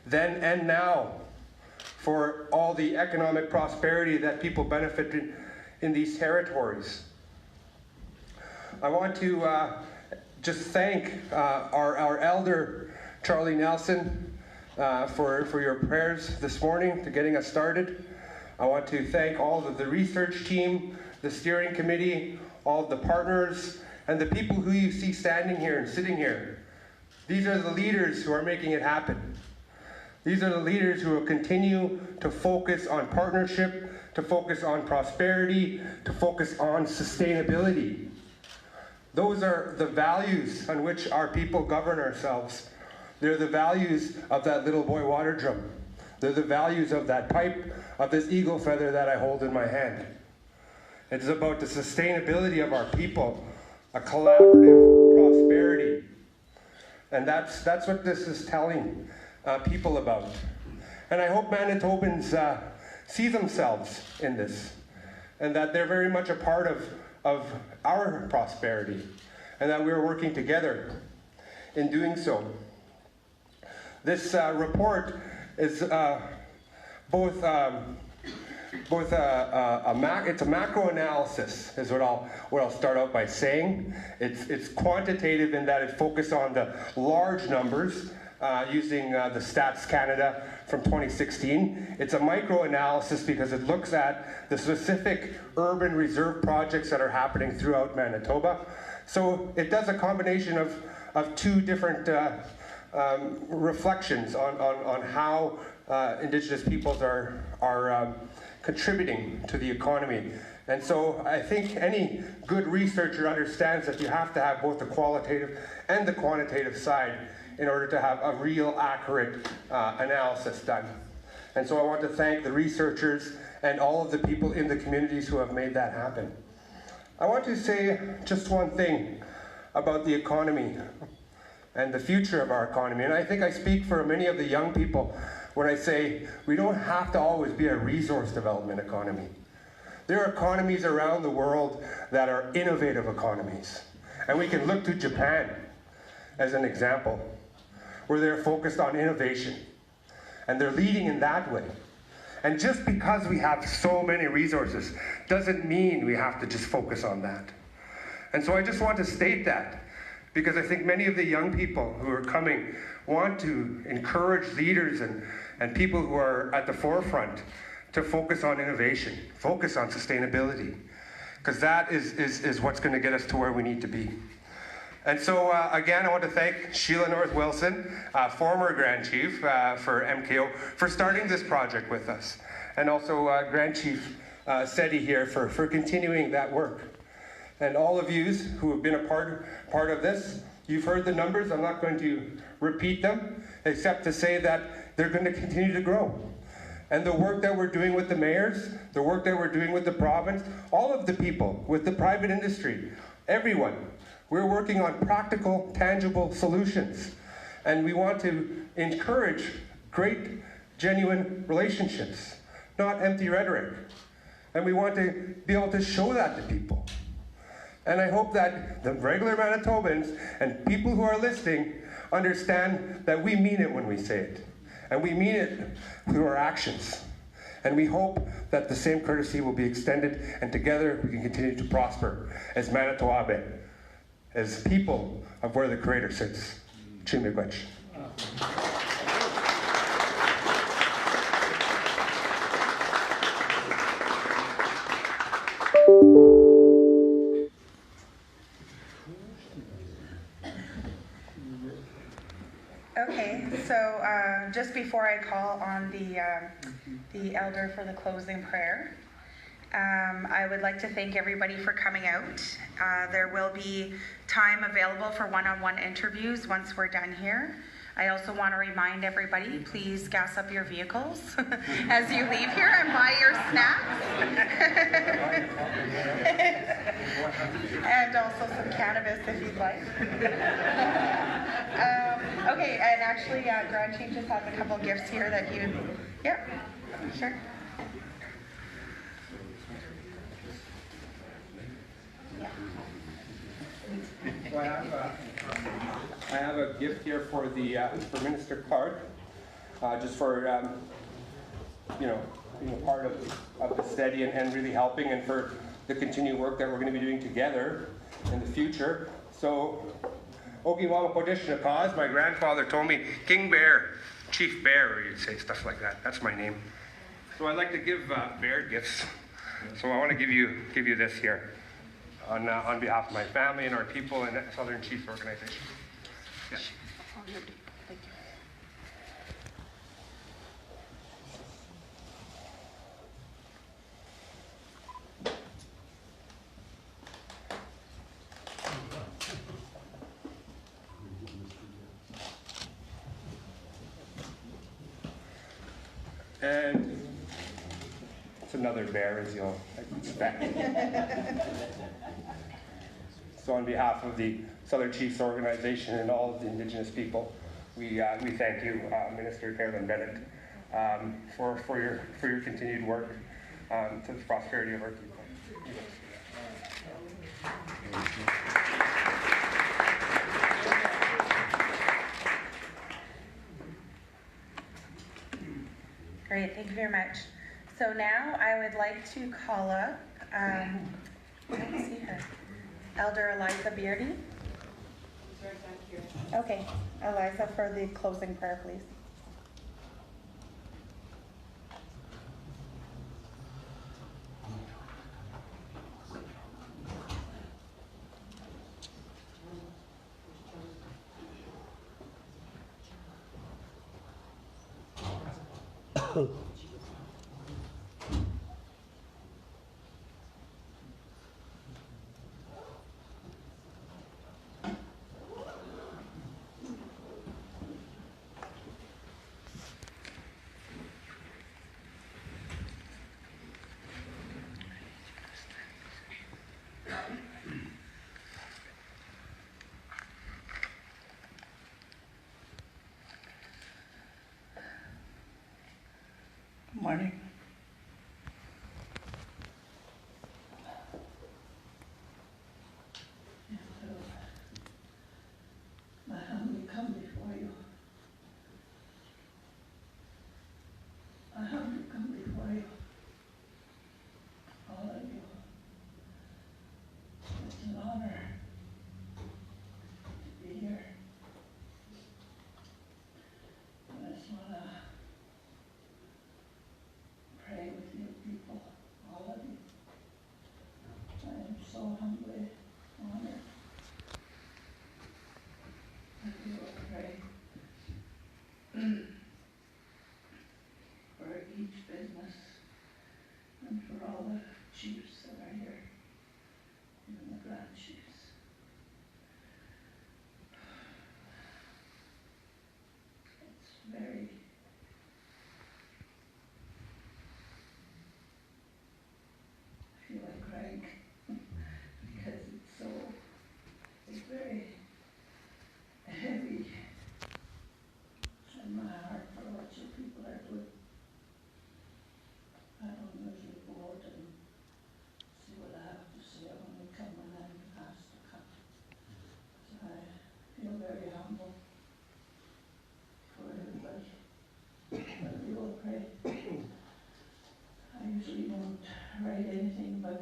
then and now, for all the economic prosperity that people benefit in these territories. I want to just thank our elder, Charlie Nelson, for your prayers this morning to getting us started. I want to thank all of the research team, the steering committee, all of the partners, and the people who you see standing here and sitting here. These are the leaders who are making it happen. These are the leaders who will continue to focus on partnership, to focus on prosperity, to focus on sustainability. Those are the values on which our people govern ourselves. They're the values of that little boy water drum. They're the values of that pipe, of this eagle feather that I hold in my hand. It's about the sustainability of our people, a collaborative prosperity. And that's what this is telling people about. And I hope Manitobans see themselves in this, and that they're very much a part of our prosperity, and that we're working together in doing so. This report is both both it's a macro analysis is what I'll start out by saying. It's quantitative in that it focuses on the large numbers using the Stats Canada from 2016. It's a micro analysis because it looks at the specific urban reserve projects that are happening throughout Manitoba. So it does a combination of two different reflections on how Indigenous peoples are contributing to the economy. And so I think any good researcher understands that you have to have both the qualitative and the quantitative side in order to have a real accurate analysis done. And so I want to thank the researchers and all of the people in the communities who have made that happen. I want to say just one thing about the economy and the future of our economy. And I think I speak for many of the young people when I say we don't have to always be a resource development economy. There are economies around the world that are innovative economies. And we can look to Japan as an example, where they're focused on innovation. And they're leading in that way. And just because we have so many resources doesn't mean we have to just focus on that. And so I just want to state that, because I think many of the young people who are coming want to encourage leaders and people who are at the forefront to focus on innovation, focus on sustainability, because that is what's going to get us to where we need to be. And so, again, I want to thank Sheila North Wilson, former Grand Chief for MKO, for starting this project with us. And also Grand Chief Seti here for continuing that work. And all of you who have been a part of this, you've heard the numbers. I'm not going to repeat them, except to say that they're going to continue to grow. And the work that we're doing with the mayors, the work that we're doing with the province, all of the people, with the private industry, everyone, we're working on practical, tangible solutions. And we want to encourage great, genuine relationships, not empty rhetoric. And we want to be able to show that to people. And I hope that the regular Manitobans and people who are listening understand that we mean it when we say it. And we mean it through our actions. And we hope that the same courtesy will be extended, and together we can continue to prosper as Manitoba, as people of where the Creator sits. Chimiigwech. Okay, so just before I call on the elder for the closing prayer, I would like to thank everybody for coming out. There will be time available for one-on-one interviews once we're done here. I also want to remind everybody, please gas up your vehicles as you leave here and buy your snacks. And also some cannabis if you'd like. Okay, and actually, Grand Chief just has a couple gifts here that you, yeah, sure. So I have a gift here for the for Minister Clark, just for being a part of the study and really helping, and for the continued work that we're going to be doing together in the future. So, Ogiwama Podishna cause. My grandfather told me King Bear, Chief Bear, or you'd say stuff like that. That's my name. So I'd like to give bear gifts. So I want to give you this here. On behalf of my family and our people in the Southern Chiefs Organization. Yeah. And it's another bear, as you'll expect. So on behalf of the Southern Chiefs Organization and all of the Indigenous people, we thank you, Minister Carolyn Bennett, for your continued work to the prosperity of our people. Great, thank you very much. So now I would like to call up, I don't see her, Elder Eliza Beardy. Right back here. Okay, Eliza, for the closing prayer, please. Morning. I humbly come before you. I humbly come before you. All of you. It's an honor to be here. I just want to pray with you people, all of you. I am so humbly honored that you will pray for each business and for all the chiefs that are here, even the grand chiefs. It's very I feel like crying because it's very heavy in my heart for what you people are doing. I don't usually go out and see what I have to say when we come and I'm asked to come. So I feel very humble for everybody. But we will pray. I usually don't write anything, but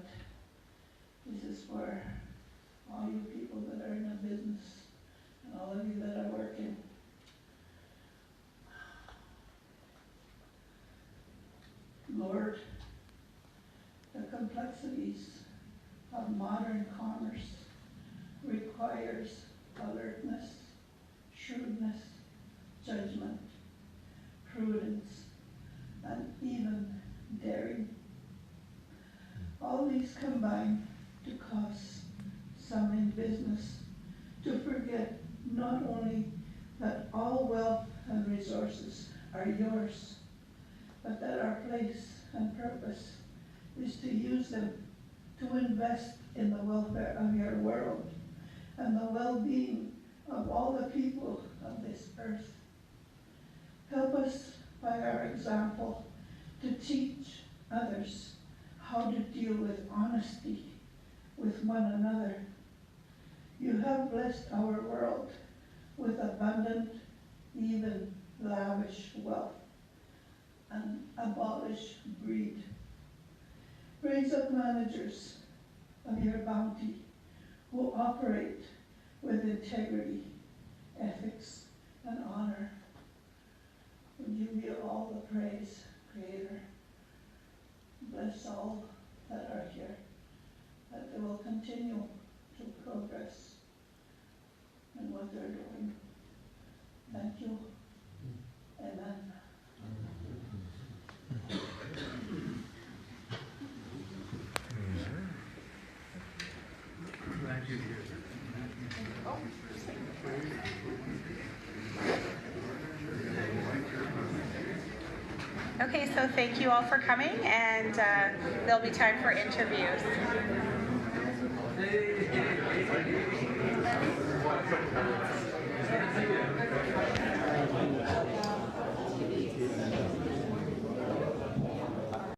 this is for all you people that are in the business and all of you that are working. Lord, the complexities of modern commerce requires alertness, shrewdness, judgment, prudence, and even daring. All these combine to cause some in business to forget not only that all wealth and resources are yours, but that our place and purpose is to use them to invest in the welfare of your world and the well-being of all the people of this earth. Help us by our example to teach others how to deal with honesty with one another. You have blessed our world with abundant, even lavish wealth, and abolish greed. Raise up managers of your bounty who operate with integrity, ethics, and honor. We give you all the praise, Creator. Bless all that are here, that they will continue to progress in what they're doing. Thank you. Amen. Okay, so thank you all for coming, and there'll be time for interviews.